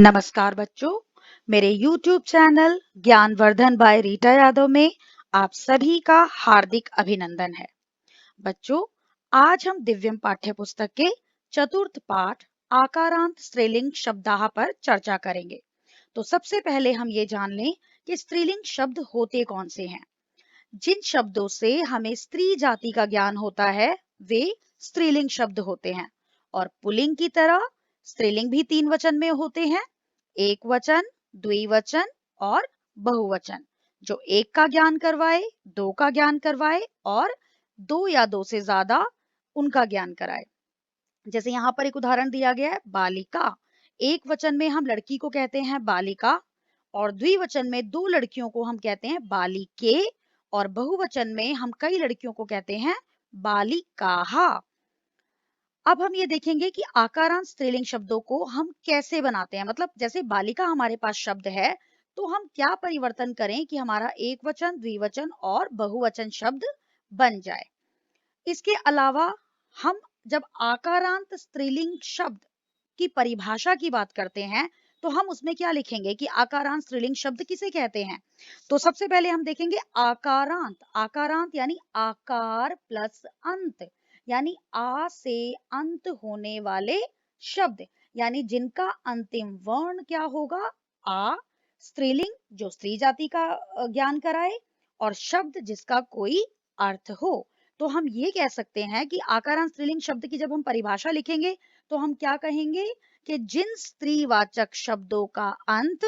नमस्कार बच्चों, मेरे YouTube channel Gyanvardhan by Rita Yadav में आप सभी का हार्दिक अभिनंदन है। बच्चों, आज हम दिव्यम पाठ्य पुस्तक के चतुर्थ पाठ आकारांत स्त्रीलिंग शब्दाह पर चर्चा करेंगे। तो सबसे पहले हम ये जान लें कि स्त्रीलिंग शब्द होते कौन से हैं। जिन शब्दों से हमें स्त्री जाति का ज्ञान होता है, वे स्त्रीलिंग शब्द होते हैं। और पुल्लिंग की तरह स्त्रीलिंग भी 3 वचन में होते हैं, एक वचन, द्विवचन और बहुवचन। जो एक का ज्ञान करवाए, दो का ज्ञान करवाए और दो या दो से ज्यादा उनका ज्ञान कराए। जैसे यहाँ पर एक उदाहरण दिया गया है, बालिका। एक वचन में हम लड़की को कहते हैं बालिका और द्विवचन में दो लड़कियों को हम कहते हैं बालिके और बहुवचन में हम कई लड़कियों को कहते हैं बालिकाहा। अब हम ये देखेंगे कि आकारांत स्त्रीलिंग शब्दों को हम कैसे बनाते हैं। मतलब जैसे बालिका हमारे पास शब्द है, तो हम क्या परिवर्तन करें कि हमारा एक वचन, द्विवचन और बहुवचन शब्द बन जाए। इसके अलावा हम जब आकारांत स्त्रीलिंग शब्द की परिभाषा की बात करते हैं, तो हम उसमें क्या लिखेंगे कि आकारांत स्त्रीलिंग शब्द किसे कहते हैं। तो सबसे पहले हम देखेंगे आकारांत। आकारांत यानी आकार प्लस अंत, यानी आ से अंत होने वाले शब्द, यानी जिनका अंतिम वर्ण क्या होगा, आ। स्त्रीलिंग जो स्त्री जाति का ज्ञान कराए और शब्द जिसका कोई अर्थ हो। तो हम ये कह सकते हैं कि आकारांत स्त्रीलिंग शब्द की जब हम परिभाषा लिखेंगे, तो हम क्या कहेंगे कि जिन स्त्रीवाचक शब्दों का अंत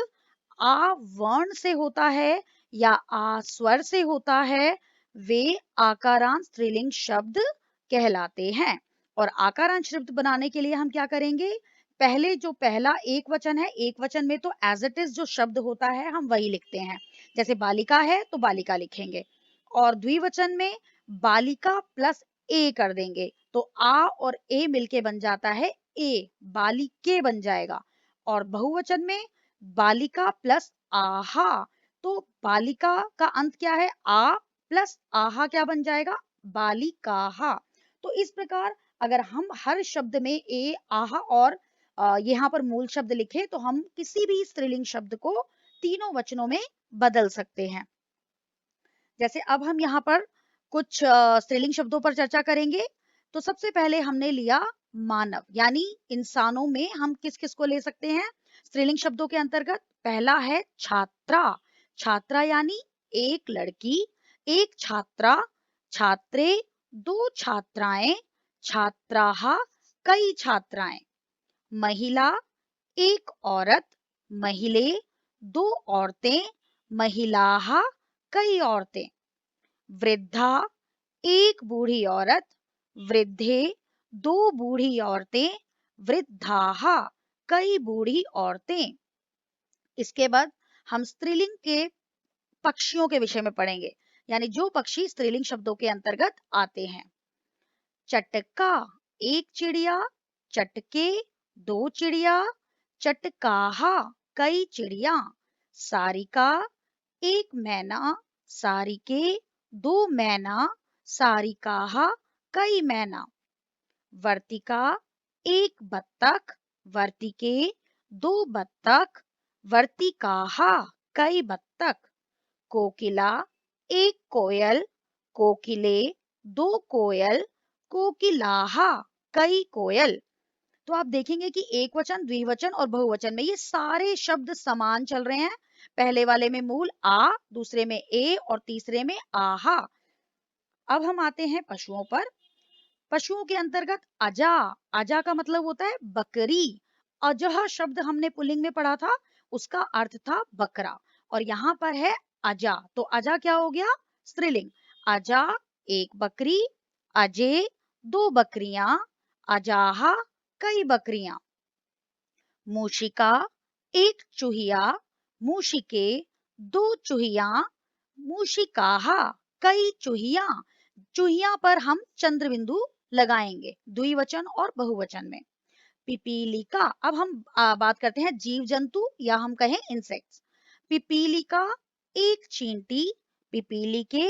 आ वर्ण से होता है या आ स्वर से होता है, वे आकारांत स्त्रीलिंग शब्द कहलाते हैं। और आकारांत शब्द बनाने के लिए हम क्या करेंगे, पहले जो पहला एक वचन है, एक वचन में तो एज इट इज जो शब्द होता है हम वही लिखते हैं। जैसे बालिका है तो बालिका लिखेंगे, और द्विवचन में बालिका प्लस ए कर देंगे, तो आ और ए मिलके बन जाता है ए, बालिके बन जाएगा। और बहुवचन में बालिका प्लस आहा, तो बालिका का अंत क्या है, आ प्लस आहा क्या बन जाएगा, बालिकाहा। तो इस प्रकार अगर हम हर शब्द में ए, आहा और यहाँ पर मूल शब्द लिखे, तो हम किसी भी स्त्रीलिंग शब्द को तीनों वचनों में बदल सकते हैं। जैसे अब हम यहाँ पर कुछ स्त्रीलिंग शब्दों पर चर्चा करेंगे। तो सबसे पहले हमने लिया मानव, यानी इंसानों में हम किस किस को ले सकते हैं स्त्रीलिंग शब्दों के अंतर्गत। पहला है छात्रा। छात्रा यानी एक लड़की, एक छात्रा, छात्रे दो छात्राएं, छात्राहा कई छात्राएं। महिला एक औरत, महिले दो औरतें, महिलाहा कई औरतें। वृद्धा एक बूढ़ी औरत, वृद्धे दो बूढ़ी औरतें, वृद्धाहा कई बूढ़ी औरतें। इसके बाद हम स्त्रीलिंग के पक्षियों के विषय में पढ़ेंगे, यानी जो पक्षी स्त्रीलिंग शब्दों के अंतर्गत आते हैं। चटका एक चिड़िया, चटके दो चिड़िया, चटकाहा कई चिड़िया। सारिका एक मैना, सारिके दो मैना, सारिकाहा कई मैना। वर्तिका एक बत्तख, वर्तिके दो बत्तख, वर्तिकाहा कई बत्तख। कोकिला एक कोयल, कोकिले दो कोयल, कोकिलाहा कई कोयल। तो आप देखेंगे कि एक वचन, द्विवचन और बहुवचन में ये सारे शब्द समान चल रहे हैं। पहले वाले में मूल आ, दूसरे में ए और तीसरे में आहा। अब हम आते हैं पशुओं पर। पशुओं के अंतर्गत अजा। अजा का मतलब होता है बकरी। अजह शब्द हमने पुल्लिंग में पढ़ा था, उसका अर्थ था बकरा, और यहाँ पर है अजा, तो अजा क्या हो गया, स्त्रीलिंग। अजा एक बकरी, अजे दो बकरियां, अजाहा कई बकरियां। मूशिका एक चूहिया, मूशिके दो चूहिया, मूशिकाहा कई चूहिया। चूहिया पर हम चंद्र बिंदु लगाएंगे द्विवचन और बहुवचन में। पिपीलिका, अब हम बात करते हैं जीव जंतु या हम कहें इंसेक्ट्स। पिपीलिका एक चींटी, पिपीलिके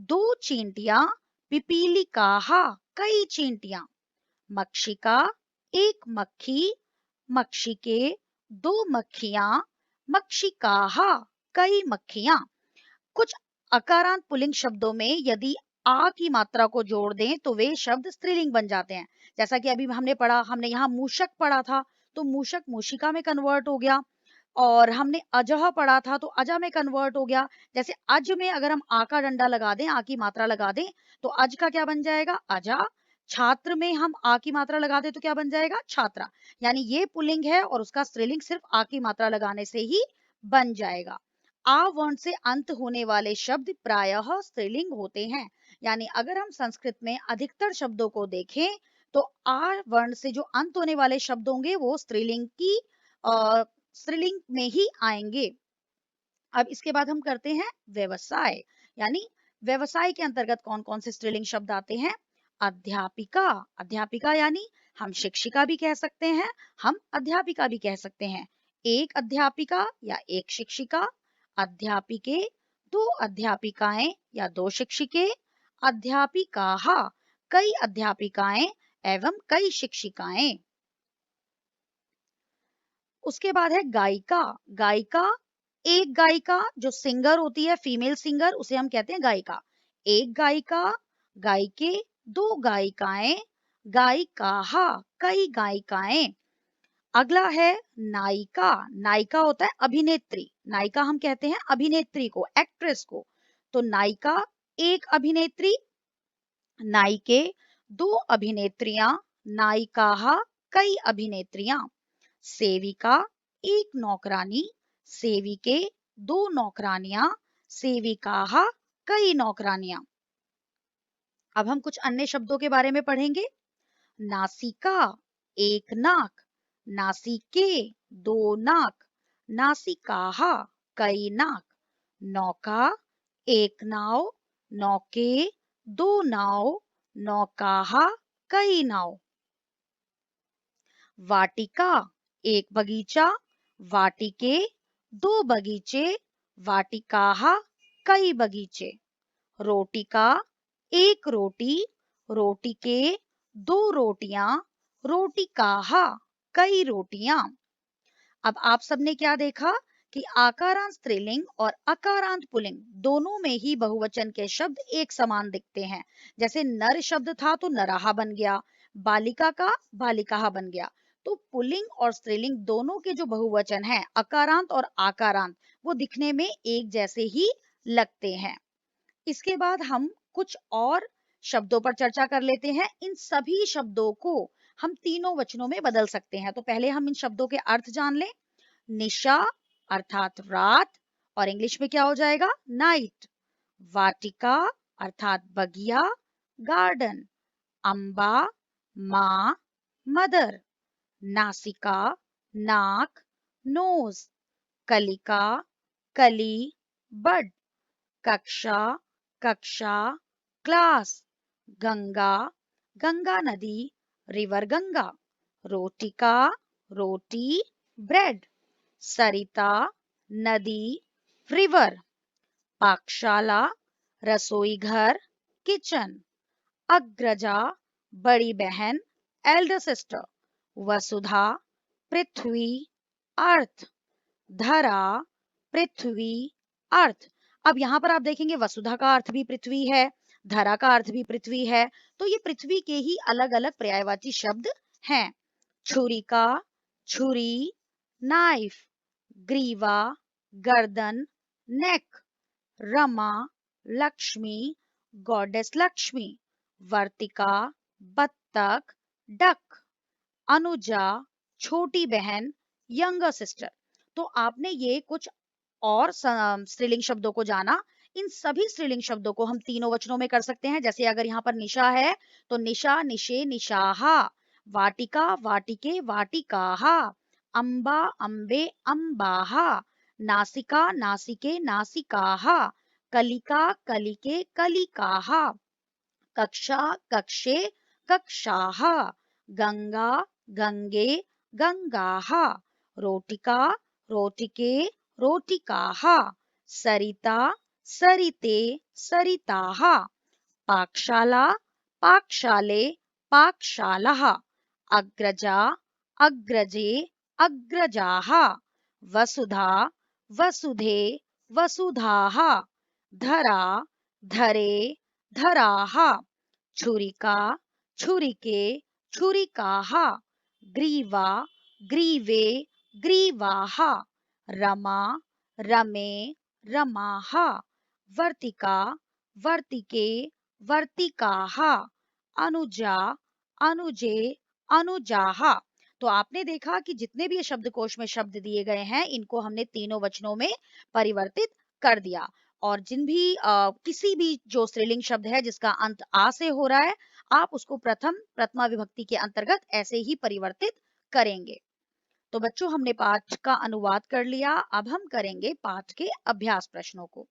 दो चींटियां, पिपीलिकाहा कई चींटियां। मक्षिका एक मक्खी, मक्षिके दो मक्खियां, मक्षिकाः, कई मक्खियां। कुछ अकारांत पुल्लिंग शब्दों में यदि आ की मात्रा को जोड़ दें तो वे शब्द स्त्रीलिंग बन जाते हैं। जैसा कि अभी हमने यहाँ मूषक पढ़ा था, तो मूषक मूषिका में कन्वर्ट हो गया। और हमने अजह पढ़ा था तो अजा में कन्वर्ट हो गया। जैसे अज में अगर हम आ का डंडा लगा दें, आ की मात्रा लगा दें, तो अज का क्या बन जाएगा? अजा। छात्र में हम आ की मात्रा लगा दें तो क्या बन जाएगा? छात्रा। यानी ये पुल्लिंग है और उसका स्त्रीलिंग सिर्फ आ की मात्रा लगाने से ही बन जाएगा। आ वर्ण से अंत होने वाले शब्द प्रायः स्त्रीलिंग होते हैं। यानी अगर हम संस्कृत में अधिकतर शब्दों को देखें तो आ वर्ण से जो अंत होने वाले शब्द होंगे वो स्त्रीलिंग में ही आएंगे। अब इसके बाद हम करते हैं व्यवसाय। यानी व्यवसाय के अंतर्गत कौन कौन से स्त्रीलिंग शब्द आते हैं? अध्यापिका। अध्यापिका यानी हम शिक्षिका भी कह सकते हैं, हम अध्यापिका भी कह सकते हैं। एक अध्यापिका या एक शिक्षिका। अध्यापिके, दो अध्यापिकाएं या दो शिक्षिके। अध्यापिकाः, कई अध्यापिकाएं एवं कई शिक्षिकाएं। उसके बाद है गायिका। गायिका, एक गायिका जो सिंगर होती है, फीमेल सिंगर, उसे हम कहते हैं गायिका। एक गायिका, गायिके, दो गायिकाएं, गायिकाः, कई गायिकाएं। अगला है नायिका। नायिका होता है अभिनेत्री। नायिका हम कहते हैं अभिनेत्री को, एक्ट्रेस को। तो नायिका एक अभिनेत्री, नायिके दो अभिनेत्रियां, नायिकाः कई अभिनेत्रियां। सेविका एक नौकरानी, सेविके दो नौकरानियां, सेविकाः कई नौकरानियां। अब हम कुछ अन्य शब्दों के बारे में पढ़ेंगे। नासिका, एक नाक। नासिके, दो नाक। नासिकाः, कई नाक। नौका, एक नाव। नौके, दो नाव। नौकाः, कई नाव। वाटिका, एक बगीचा। वाटिके, दो बगीचे। वाटिकाः, कई बगीचे। रोटिका, एक रोटी। रोटिके, दो रोटियां। रोटिकाः, कई रोटियां। अब आप सबने क्या देखा कि आकारांत स्त्रीलिंग और अकारांत पुल्लिंग दोनों में ही बहुवचन के शब्द एक समान दिखते हैं। जैसे नर शब्द था तो नराहा बन गया, बालिका का बालिकाहा बन गया। तो पुल्लिंग और स्त्रीलिंग दोनों के जो बहुवचन हैं, अकारांत और आकारांत, वो दिखने में एक जैसे ही लगते हैं। इसके बाद हम कुछ और शब्दों पर चर्चा कर लेते हैं। इन सभी शब्दों को हम तीनों वचनों में बदल सकते हैं। तो पहले हम इन शब्दों के अर्थ जान लें। निशा अर्थात रात, और इंग्लिश में क्या हो जाएगा? नाइट। वाटिका अर्थात बगिया, गार्डन। अम्बा, माँ, मदर। नासिका, नाक, नोज। कलिका, कली, बड। कक्षा, कक्षा, क्लास। गंगा, गंगा नदी, रिवर गंगा। रोटिका, रोटी, ब्रेड। सरिता, नदी, रिवर। पाकशाला, रसोई घर, किचन। अग्रजा, बड़ी बहन, एल्डर सिस्टर। वसुधा, पृथ्वी, अर्थ। धरा, पृथ्वी, अर्थ। अब यहाँ पर आप देखेंगे वसुधा का अर्थ भी पृथ्वी है, धरा का अर्थ भी पृथ्वी है। तो ये पृथ्वी के ही अलग अलग पर्यायवाची शब्द हैं। छुरिका, छुरी, नाइफ। ग्रीवा, गर्दन, नेक। रमा, लक्ष्मी, गॉडेस लक्ष्मी। वर्तिका, बत्तख, डक। अनुजा, छोटी बहन, यंगर सिस्टर। तो आपने ये कुछ और स्त्रीलिंग शब्दों को जाना। इन सभी स्त्रीलिंग शब्दों को हम तीनों वचनों में कर सकते हैं। जैसे अगर यहाँ पर निशा है तो निशा, निशे, निशाहा। वाटिका, वाटिके, वाटिकाहा। अम्बा, अम्बे, अम्बाहा। नासिका, नासिके, नासिकाहा। कलिका, कलिके, कलिकाहा। कक्षा, कक्षे, कक्षाः। गंगा, गंगे, गंगाः। रोटिका, रोटिके, रोटिकाः। सरिता, सरिते, सरिताः। पाकशाला, पाकशाले, पाकशालाः। अग्रजा, अग्रजे, अग्रजाः, वसुधा, वसुधे, वसुधाः, धरा, धरे, धराः, छुरिका, छुरिके, छुरिकाः, ग्रीवा, ग्रीवे, ग्रीवाः, रमा, रमे, रमाः, वर्तिका, वर्तिके, वर्तिकाः, अनुजा, अनुजे, अनुजाः। तो आपने देखा कि जितने भी ये शब्दकोश में शब्द दिए गए हैं, इनको हमने तीनों वचनों में परिवर्तित कर दिया। और जिन भी किसी भी जो स्त्रीलिंग शब्द है जिसका अंत आ से हो रहा है, आप उसको प्रथमा विभक्ति के अंतर्गत ऐसे ही परिवर्तित करेंगे। तो बच्चों, हमने पाठ का अनुवाद कर लिया। अब हम करेंगे पाठ के अभ्यास प्रश्नों को।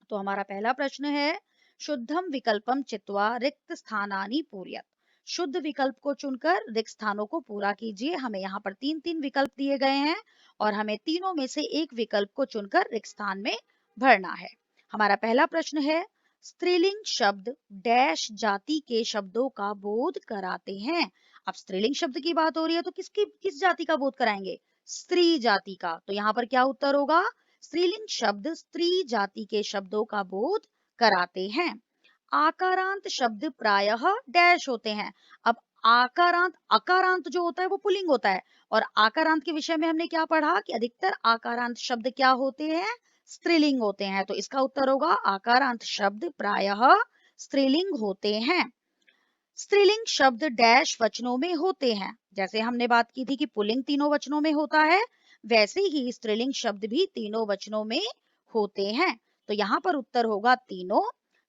तो हमारा पहला प्रश्न है, शुद्धम विकल्पम चित्वा रिक्त स्थानानि पूरयत। शुद्ध विकल्प को चुनकर रिक्त स्थानों को पूरा कीजिए। हमें यहाँ पर तीन तीन विकल्प दिए गए हैं और हमें तीनों में से एक विकल्प को चुनकर रिक्त स्थान में भरना है। हमारा पहला प्रश्न है, स्त्रीलिंग शब्द डैश जाति के शब्दों का बोध कराते हैं। अब स्त्रीलिंग शब्द की बात हो रही है तो किस जाति का बोध कराएंगे? स्त्री जाति का। तो यहाँ पर क्या उत्तर होगा? स्त्रीलिंग शब्द स्त्री जाति के शब्दों का बोध कराते हैं। आकारांत शब्द प्रायः डैश होते हैं। अब आकारांत, अकारांत जो होता है वो पुल्लिंग होता है, और आकारांत के विषय में हमने क्या पढ़ा कि अधिकतर आकारांत शब्द क्या होते हैं? स्त्रीलिंग होते हैं। तो इसका उत्तर होगा आकारांत शब्द प्रायः स्त्रीलिंग होते हैं। स्त्रीलिंग शब्द डैश वचनों में होते हैं। जैसे हमने बात की थी कि पुल्लिंग तीनों वचनों में होता है, वैसे ही स्त्रीलिंग शब्द भी तीनों वचनों में होते हैं। तो यहाँ पर उत्तर होगा तीनों।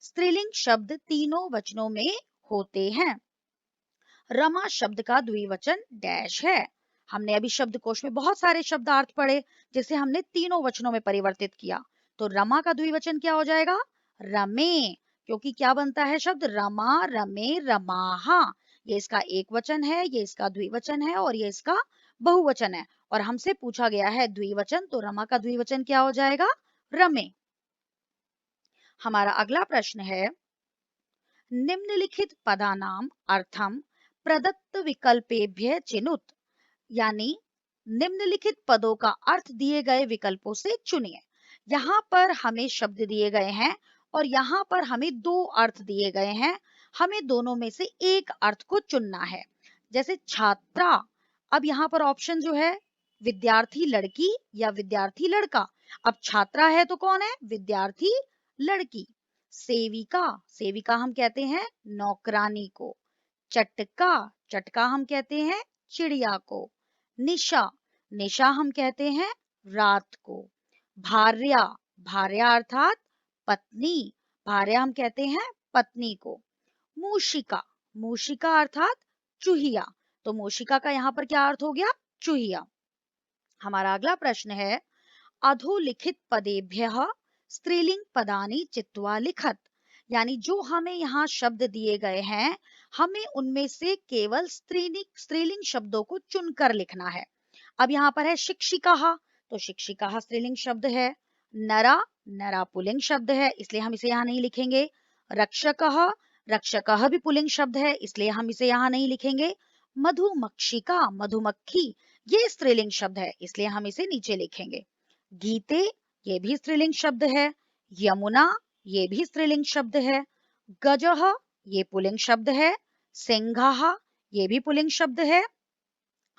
स्त्रीलिंग शब्द तीनों वचनों में होते हैं। रमा शब्द का द्विवचन डैश है। हमने अभी शब्दकोश में बहुत सारे शब्दार्थ पढ़े जिसे हमने तीनों वचनों में परिवर्तित किया। तो रमा का द्विवचन क्या हो जाएगा? रमे। क्योंकि क्या बनता है शब्द? रमा, रमे, रमाहा। ये इसका एक वचन है, ये इसका द्विवचन है और ये इसका बहुवचन है। और हमसे पूछा गया है द्विवचन, तो रमा का द्विवचन क्या हो जाएगा? रमे। हमारा अगला प्रश्न है, निम्नलिखित पदानाम अर्थम प्रदत्त विकल्पेभ्य चिनुत। यानी निम्नलिखित पदों का अर्थ दिए गए विकल्पों से चुनिए। यहाँ पर हमें शब्द दिए गए हैं और यहाँ पर हमें दो अर्थ दिए गए हैं। हमें दोनों में से एक अर्थ को चुनना है। जैसे छात्रा, अब यहाँ पर ऑप्शन जो है विद्यार्थी लड़की या विद्यार्थी लड़का। अब छात्रा है तो कौन है? विद्यार्थी लड़की। सेविका, सेविका हम कहते हैं नौकरानी को। चटका, चटका हम कहते हैं चिड़िया को। निशा, निशा हम कहते हैं रात को। भार्या, भार्या अर्थात पत्नी, भार्या हम कहते हैं पत्नी को। मूषिका, मूषिका अर्थात चूहिया, तो मूषिका का यहाँ पर क्या अर्थ हो गया? चूहिया। हमारा अगला प्रश्न है, अधोलिखित पदेभ्यः स्त्रीलिंग पदानि चित्वा लिखत। यानी जो हमें यहाँ शब्द दिए गए हैं, हमें उनमें से केवल स्त्रीलिंग शब्दों को चुनकर लिखना है। अब यहाँ पर है शिक्षिका, तो शिक्षिका स्त्रीलिंग शब्द है। नरा, नरा पुल्लिंग शब्द है, इसलिए हम इसे यहाँ नहीं लिखेंगे। रक्षकः, रक्षकः भी पुल्लिंग शब्द है, इसलिए हम इसे यहाँ नहीं लिखेंगे। मधुमक्षिका, मधुमक्खी, ये स्त्रीलिंग शब्द है, इसलिए हम इसे नीचे लिखेंगे। गीते, ये भी स्त्रीलिंग शब्द है। यमुना, ये भी स्त्रीलिंग शब्द है। गजः, ये पुल्लिंग शब्द है। सिंहः, ये भी पुल्लिंग शब्द है।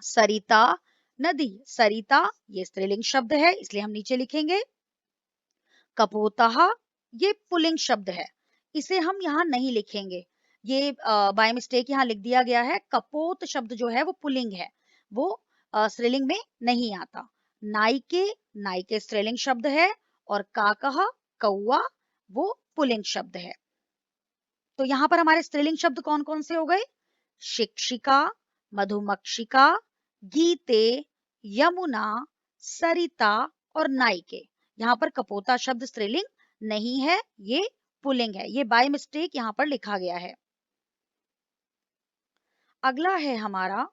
सरिता, नदी, सरिता ये स्त्रीलिंग शब्द है, इसलिए हम नीचे लिखेंगे। कपोतः, ये पुल्लिंग शब्द है, इसे हम यहाँ नहीं लिखेंगे। ये बाय मिस्टेक यहाँ लिख दिया गया है। कपोत शब्द जो है वो पुल्लिंग है, वो स्त्रीलिंग में नहीं आता। नाइके, नाइके स्त्रीलिंग शब्द है। और काकः, कौआ, वो पुल्लिंग शब्द है। तो यहाँ पर हमारे स्त्रीलिंग शब्द कौन कौन से हो गए? शिक्षिका, मधुमक्षिका, गीते, यमुना, सरिता और नाइके। यहाँ पर कपोता शब्द स्त्रीलिंग नहीं है, ये पुल्लिंग है। ये बाय मिस्टेक यहाँ पर लिखा गया है। अगला है हमारा,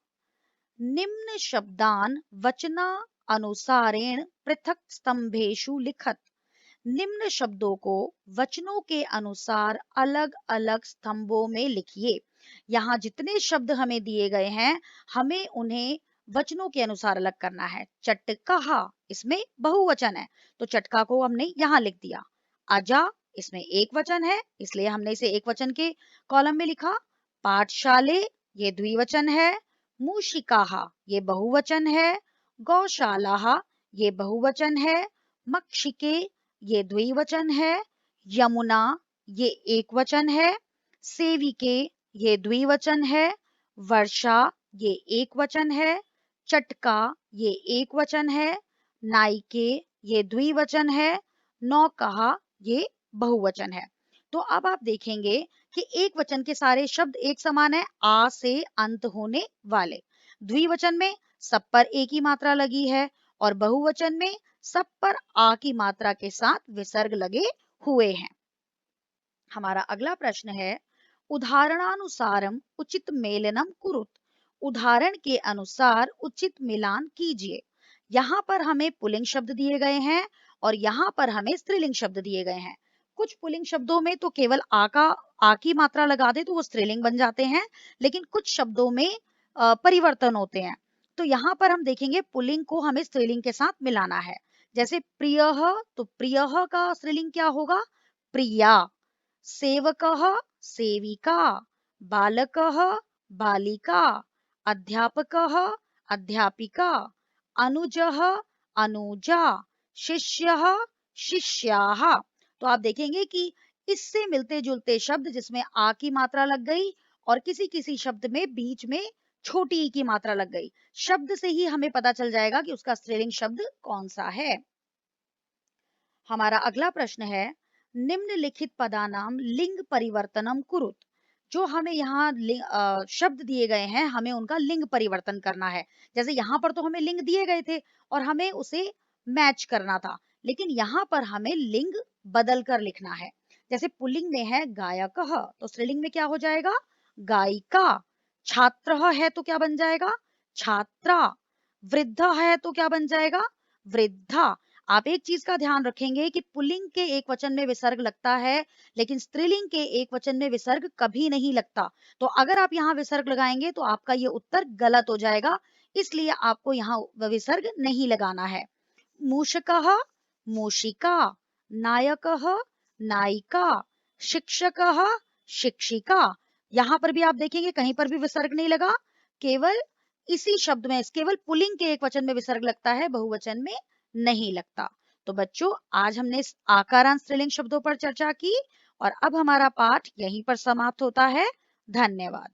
निम्न शब्दान वचना अनुसारेण पृथक स्तंभेषु लिखत। निम्न शब्दों को वचनों के अनुसार अलग अलग स्तंभों में लिखिए। यहाँ जितने शब्द हमें दिए गए हैं, हमें उन्हें वचनों के अनुसार अलग करना है। चटकहा इसमें बहुवचन है, तो चटका को हमने यहाँ लिख दिया। अजा इसमें एक वचन है, इसलिए हमने इसे एक वचन के कॉलम में लिखा। पाठशाले ये द्विवचन है। मूषिकाहा ये बहुवचन है। गौशालाहा ये बहुवचन है। मक्षिके ये द्विवचन है। यमुना ये एक वचन है। सेविके ये द्विवचन है। वर्षा ये एक वचन है। चटका ये एक वचन है। नायके ये द्विवचन है। नौकहा ये बहुवचन है। तो अब आप देखेंगे कि एक वचन के सारे शब्द एक समान है, आ से अंत होने वाले। द्विवचन में सब पर एक ही मात्रा लगी है और बहुवचन में सब पर आ की मात्रा के साथ विसर्ग लगे हुए हैं। हमारा अगला प्रश्न है, उदाहरणानुसारम उचित मेलनम कुरुत। उदाहरण के अनुसार उचित मिलान कीजिए। यहाँ पर हमें पुल्लिंग शब्द दिए गए हैं और यहाँ पर हमें स्त्रीलिंग शब्द दिए गए हैं। कुछ पुल्लिंग शब्दों में तो केवल आ की मात्रा लगा दे तो वो स्त्रीलिंग बन जाते हैं, लेकिन कुछ शब्दों में परिवर्तन होते हैं। तो यहाँ पर हम देखेंगे पुल्लिंग को हमें स्त्रीलिंग के साथ मिलाना है। जैसे प्रियः, तो प्रियः का स्त्रीलिंग क्या होगा? प्रिया। सेवकः सेविका। बालकः बालिका। अध्यापकः अध्यापिका। अनुजः अनुजा। शिष्यः शिष्याः। तो आप देखेंगे कि इससे मिलते जुलते शब्द जिसमें आ की मात्रा लग गई और किसी किसी शब्द में बीच में छोटी ई की मात्रा लग गई, शब्द से ही हमें पता चल जाएगा कि उसका स्त्रीलिंग शब्द कौन सा है। हमारा अगला प्रश्न है, निम्नलिखित पदानाम लिंग परिवर्तनम कुरुत। जो हमें यहाँ शब्द दिए गए हैं, हमें उनका लिंग परिवर्तन करना है। जैसे यहाँ पर तो हमें लिंग दिए गए थे और हमें उसे मैच करना था, लेकिन यहाँ पर हमें लिंग बदल कर लिखना है। जैसे पुल्लिंग में है गायकः, तो स्त्रीलिंग में क्या हो जाएगा? गायिका। छात्रः है तो क्या बन जाएगा? छात्रा। वृद्ध है तो क्या बन जाएगा? वृद्धा। आप एक चीज का ध्यान रखेंगे कि पुल्लिंग के एक वचन में विसर्ग लगता है, लेकिन स्त्रीलिंग के एक वचन में विसर्ग कभी नहीं लगता। तो अगर आप यहाँ विसर्ग लगाएंगे तो आपका ये उत्तर गलत हो जाएगा, इसलिए आपको यहाँ विसर्ग नहीं लगाना है। मूषकः मूषिका। नायकः नायिका। शिक्षकः शिक्षिका। यहाँ पर भी आप देखेंगे कहीं पर भी विसर्ग नहीं लगा, केवल इसी शब्द में केवल पुल्लिंग के एक वचन में विसर्ग लगता है, बहुवचन में नहीं लगता। तो बच्चों, आज हमने इस आकारांत स्त्रीलिंग शब्दों पर चर्चा की और अब हमारा पाठ यहीं पर समाप्त होता है। धन्यवाद।